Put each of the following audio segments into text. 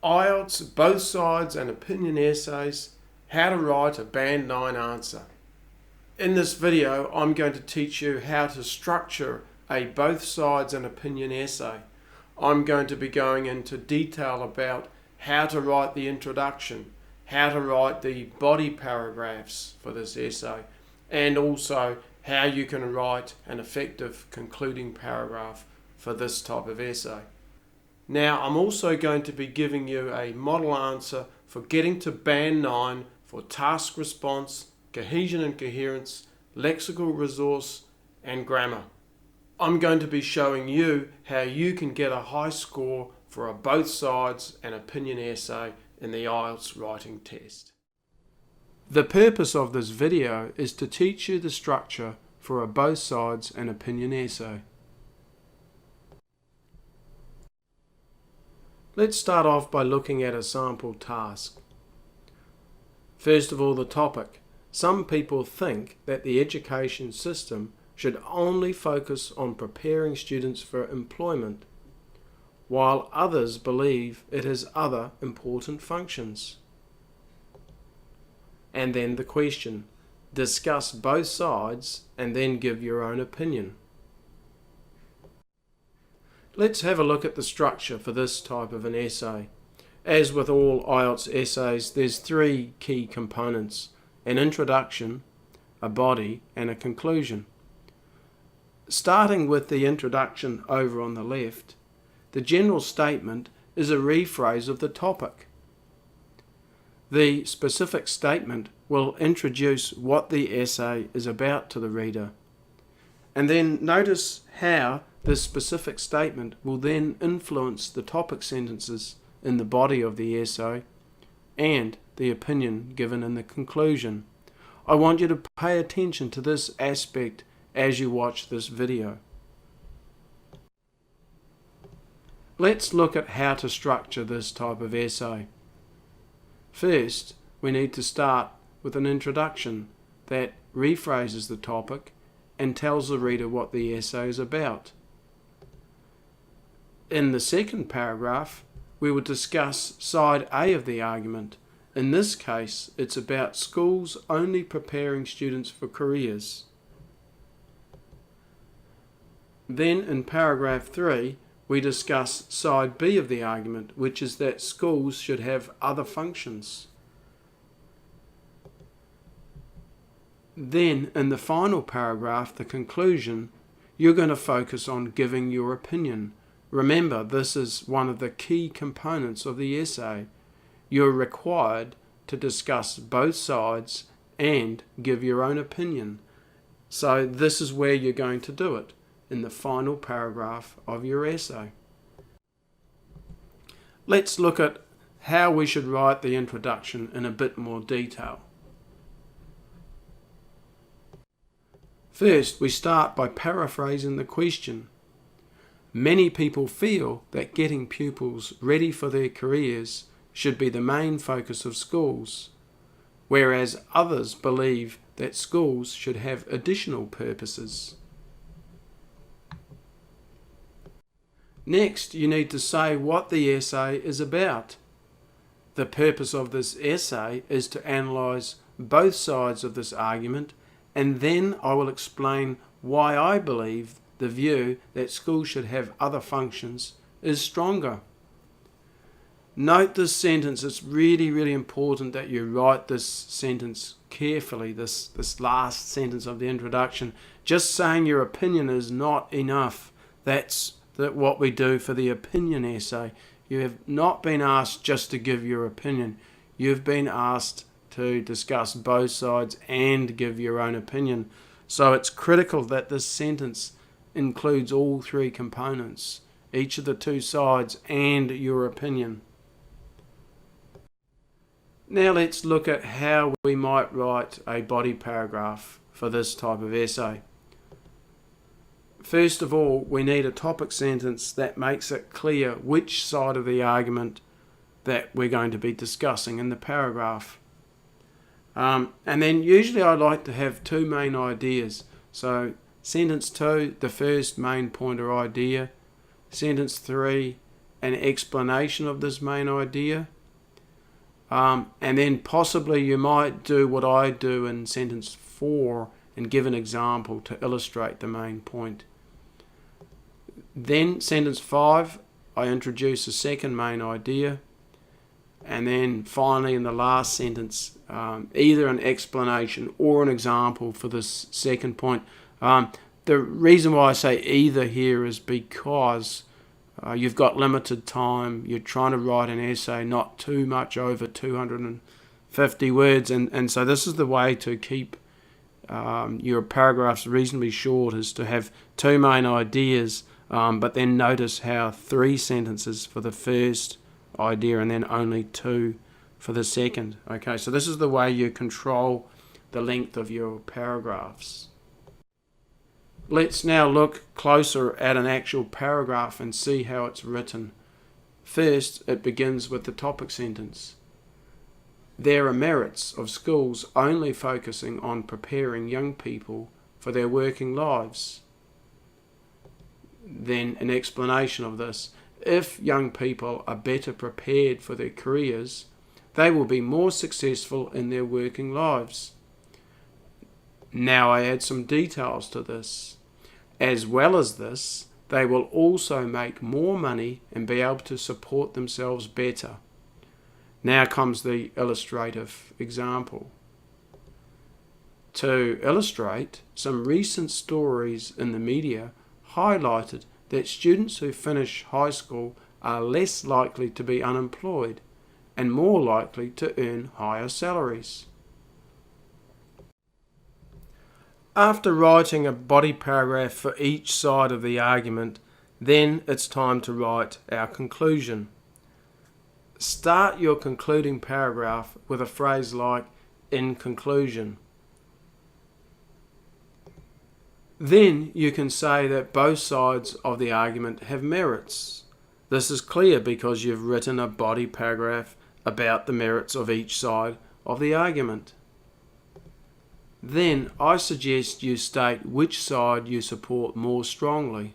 IELTS, both sides and opinion essays, how to write a Band 9 answer. In this video, I'm going to teach you how to structure a both sides and opinion essay. I'm going to be going into detail about how to write the introduction, how to write the body paragraphs for this essay, and also how you can write an effective concluding paragraph for this type of essay. Now, I'm also going to be giving you a model answer for getting to Band 9 for task response, cohesion and coherence, lexical resource, and grammar. I'm going to be showing you how you can get a high score for a both sides and opinion essay in the IELTS Writing Test. The purpose of this video is to teach you the structure for a both sides and opinion essay. Let's start off by looking at a sample task. First of all, the topic. Some people think that the education system should only focus on preparing students for employment, while others believe it has other important functions. And then the question. Discuss both sides and then give your own opinion. Let's have a look at the structure for this type of an essay. As with all IELTS essays, there's three key components: an introduction, a body, and a conclusion. Starting with the introduction over on the left, the general statement is a rephrase of the topic. The specific statement will introduce what the essay is about to the reader. And then notice how this specific statement will then influence the topic sentences in the body of the essay and the opinion given in the conclusion. I want you to pay attention to this aspect as you watch this video. Let's look at how to structure this type of essay. First, we need to start with an introduction that rephrases the topic and tells the reader what the essay is about. In the second paragraph, we will discuss side A of the argument. In this case, it's about schools only preparing students for careers. Then in paragraph 3, we discuss side B of the argument, which is that schools should have other functions. Then in the final paragraph, the conclusion, you're going to focus on giving your opinion. Remember, this is one of the key components of the essay. You're required to discuss both sides and give your own opinion. So this is where you're going to do it, in the final paragraph of your essay. Let's look at how we should write the introduction in a bit more detail. First, we start by paraphrasing the question. Many people feel that getting pupils ready for their careers should be the main focus of schools, whereas others believe that schools should have additional purposes. Next, you need to say what the essay is about. The purpose of this essay is to analyse both sides of this argument, and then I will explain why I believe the view that schools should have other functions is stronger. Note this sentence. It's really important that you write this sentence carefully, this last sentence of the introduction. Just saying your opinion is not enough. That's what we do for the opinion essay. You have not been asked just to give your opinion. You've been asked to discuss both sides and give your own opinion. So it's critical that this sentence includes all three components, each of the two sides and your opinion. Now let's look at how we might write a body paragraph for this type of essay. First of all, we need a topic sentence that makes it clear which side of the argument that we're going to be discussing in the paragraph. And then usually I like to have two main ideas. So sentence 2, the first main point or idea. Sentence 3, an explanation of this main idea. And then possibly you might do what I do in sentence 4 and give an example to illustrate the main point. Then sentence 5, I introduce a second main idea. And then finally in the last sentence, either an explanation or an example for this second point. The reason why I say either here is because you've got limited time. You're trying to write an essay not too much over 250 words. And so this is the way to keep your paragraphs reasonably short, is to have 2 main ideas, but then notice how 3 sentences for the first idea and then only 2 for the second. Okay, so this is the way you control the length of your paragraphs. Let's now look closer at an actual paragraph and see how it's written. First, it begins with the topic sentence. There are merits of schools only focusing on preparing young people for their working lives. Then an explanation of this. If young people are better prepared for their careers, they will be more successful in their working lives. Now I add some details to this. As well as this, they will also make more money and be able to support themselves better. Now comes the illustrative example. To illustrate, some recent stories in the media highlighted that students who finish high school are less likely to be unemployed and more likely to earn higher salaries. After writing a body paragraph for each side of the argument, then it's time to write our conclusion. Start your concluding paragraph with a phrase like, "in conclusion." Then you can say that both sides of the argument have merits. This is clear because you've written a body paragraph about the merits of each side of the argument. Then I suggest you state which side you support more strongly.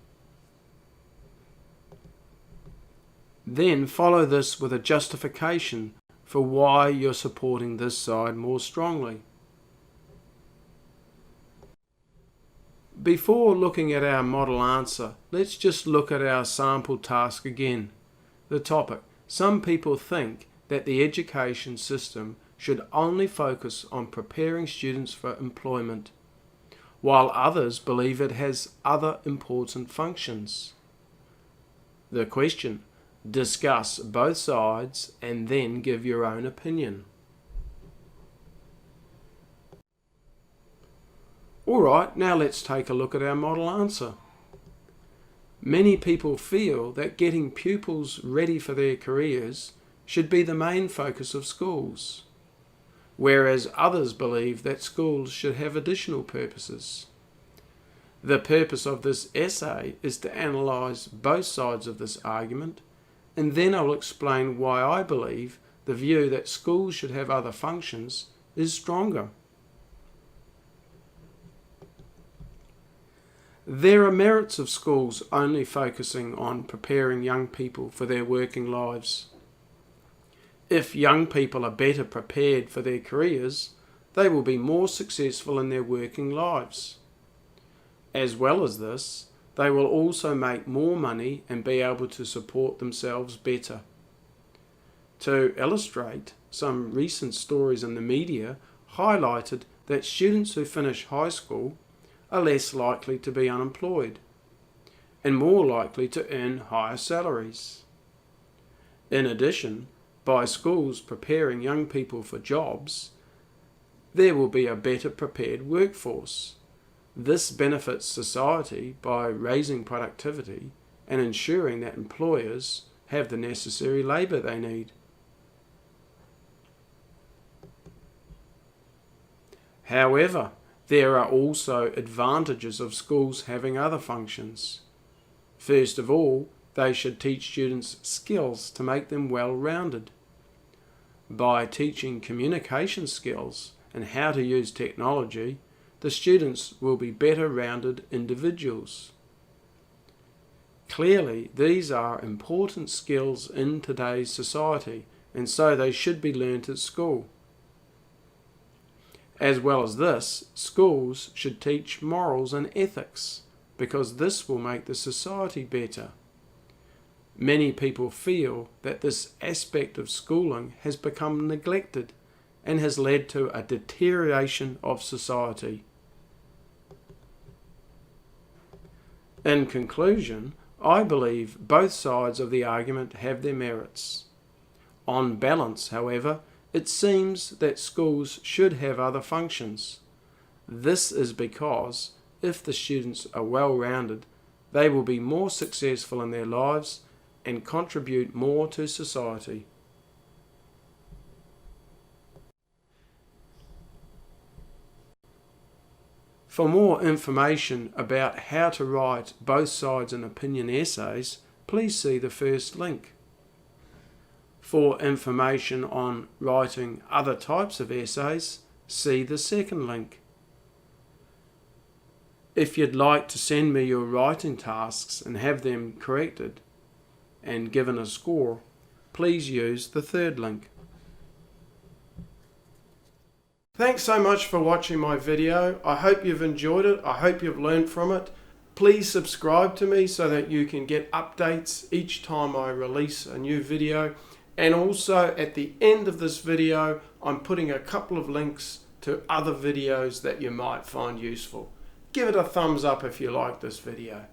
Then follow this with a justification for why you're supporting this side more strongly. Before looking at our model answer, let's just look at our sample task again. The topic: some people think that the education system should only focus on preparing students for employment, while others believe it has other important functions. The question: discuss both sides and then give your own opinion. Alright, now let's take a look at our model answer. Many people feel that getting pupils ready for their careers should be the main focus of schools, whereas others believe that schools should have additional purposes. The purpose of this essay is to analyse both sides of this argument, and then I'll explain why I believe the view that schools should have other functions is stronger. There are merits of schools only focusing on preparing young people for their working lives. If young people are better prepared for their careers, they will be more successful in their working lives. As well as this, they will also make more money and be able to support themselves better. To illustrate, some recent stories in the media highlighted that students who finish high school are less likely to be unemployed and more likely to earn higher salaries. In addition, by schools preparing young people for jobs, there will be a better prepared workforce. This benefits society by raising productivity and ensuring that employers have the necessary labour they need. However, there are also advantages of schools having other functions. First of all, they should teach students skills to make them well-rounded. By teaching communication skills and how to use technology, the students will be better-rounded individuals. Clearly, these are important skills in today's society, and so they should be learnt at school. As well as this, schools should teach morals and ethics, because this will make the society better. Many people feel that this aspect of schooling has become neglected and has led to a deterioration of society. In conclusion, I believe both sides of the argument have their merits. On balance, however, it seems that schools should have other functions. This is because if the students are well-rounded, they will be more successful in their lives and contribute more to society. For more information about how to write both sides and opinion essays, please see the first link. For information on writing other types of essays, see the second link. If you'd like to send me your writing tasks and have them corrected and given a score, please use the third link. Thanks so much for watching my video. I hope you've enjoyed it. I hope you've learned from it. Please subscribe to me so that you can get updates each time I release a new video. And also at the end of this video, I'm putting a couple of links to other videos that you might find useful. Give it a thumbs up if you like this video.